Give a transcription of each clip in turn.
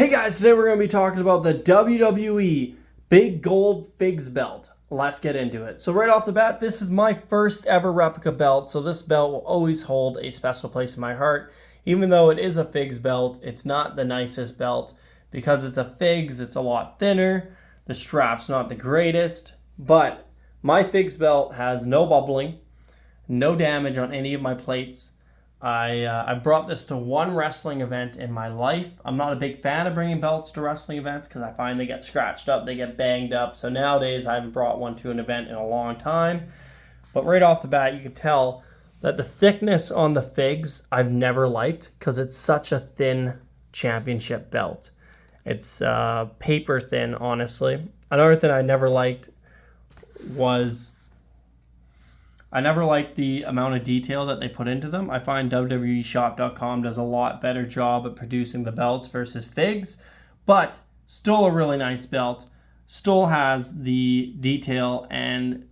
Hey guys, today we're going to be talking about the WWE Big Gold Figs belt. Let's get into it. So right off the bat, this is my first ever replica belt, so this belt will always hold a special place in my heart. Even though it is a Figs belt, it's not the nicest belt. Because it's a Figs, it's a lot thinner. The strap's not the greatest, but my Figs belt has no bubbling, no damage on any of my plates. I brought this to one wrestling event in my life. I'm not a big fan of bringing belts to wrestling events because I find they get scratched up, they get banged up. So nowadays I haven't brought one to an event in a long time. But right off the bat, you can tell that the thickness on the Figs I've never liked because it's such a thin championship belt. It's paper thin, honestly. Another thing I never liked was the amount of detail that they put into them. I find WWEshop.com does a lot better job at producing the belts versus Figs, but still a really nice belt. Still has the detail and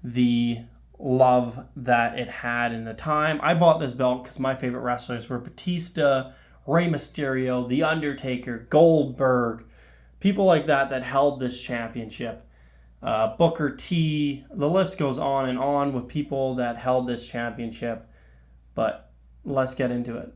the love that it had in the time. I bought this belt because my favorite wrestlers were Batista, Rey Mysterio, The Undertaker, Goldberg, people like that held this championship. Booker T, the list goes on and on with people that held this championship, but let's get into it.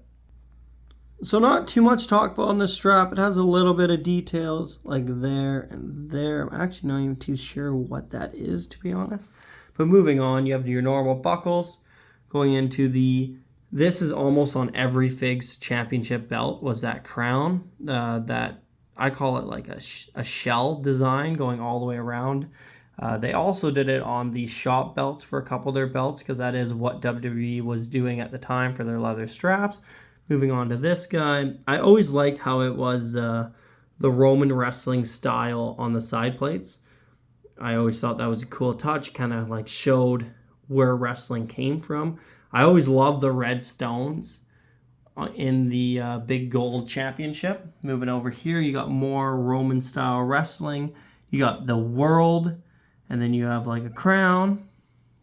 So not too much talk about on this strap. It has a little bit of details like there and there. I'm actually not even too sure what that is, to be honest. But moving on, you have your normal buckles. Going into this is almost on every Figs championship belt, was that crown, that I call it like a shell design going all the way around. They also did it on the shop belts for a couple of their belts because that is what WWE was doing at the time for their leather straps. Moving on to this guy. I always liked how it was the Roman wrestling style on the side plates. I always thought that was a cool touch, kind of like showed where wrestling came from. I always loved the red stones in the Big Gold Championship. Moving over here, you got more Roman style wrestling. You got the world, and then you have like a crown.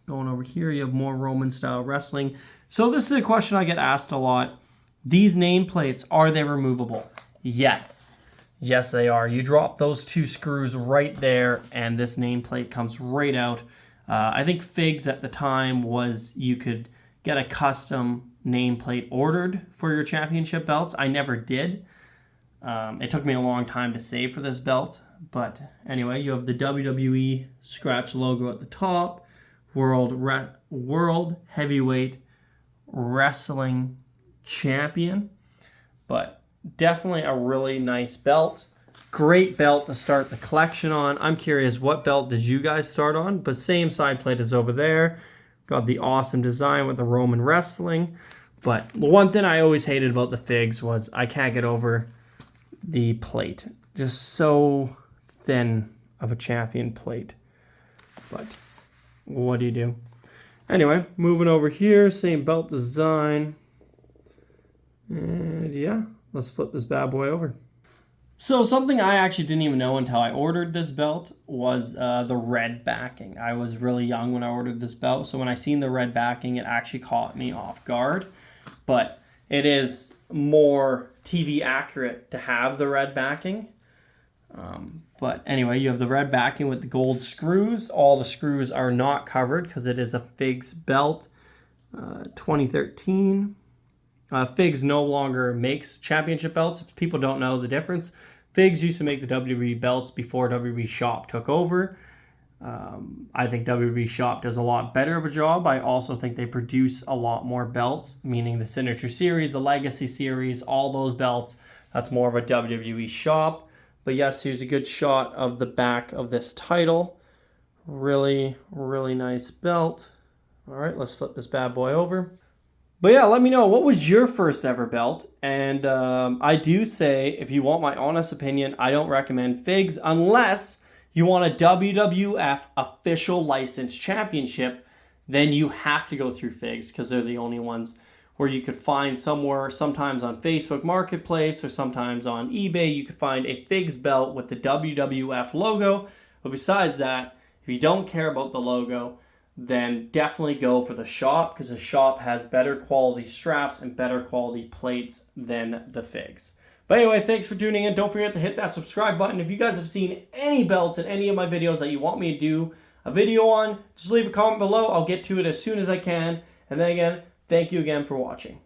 Going over here, you have more Roman style wrestling. So this is a question I get asked a lot. These nameplates, are they removable? Yes. Yes, they are. You drop those two screws right there, and this nameplate comes right out. I think Figs at the time was you could get a custom nameplate ordered for your championship belts. I never did. It took me a long time to save for this belt. But anyway, you have the WWE scratch logo at the top. World Heavyweight Wrestling Champion. But definitely a really nice belt. Great belt to start the collection on. I'm curious, what belt did you guys start on? But same side plate as over there. Got the awesome design with the Roman wrestling. But the one thing I always hated about the Figs was I can't get over the plate. Just so thin of a champion plate. But what do you do? Anyway, moving over here, same belt design. And yeah, let's flip this bad boy over. So something I actually didn't even know until I ordered this belt was the red backing. I was really young when I ordered this belt, so when I seen the red backing, it actually caught me off guard. But it is more TV accurate to have the red backing. But anyway, you have the red backing with the gold screws. All the screws are not covered because it is a Figs belt. 2013. Figs no longer makes championship belts. If people don't know the difference, Figs used to make the WWE belts before WWE Shop took over. I think WWE Shop does a lot better of a job. I also think they produce a lot more belts, meaning the Signature Series, the Legacy Series, all those belts. That's more of a WWE Shop. But yes, here's a good shot of the back of this title. Really, really nice belt. All right, let's flip this bad boy over. But yeah, let me know, what was your first ever belt? And I do say, if you want my honest opinion, I don't recommend Figs unless you want a WWF official licensed championship. Then you have to go through Figs because they're the only ones where you could find somewhere, sometimes on Facebook Marketplace or sometimes on eBay, you could find a Figs belt with the WWF logo. But besides that, if you don't care about the logo, then definitely go for the Shop because the Shop has better quality straps and better quality plates than the Figs. But anyway, thanks for tuning in. Don't forget to hit that subscribe button. If you guys have seen any belts in any of my videos that you want me to do a video on, just leave a comment below. I'll get to it as soon as I can. And then again, thank you again for watching.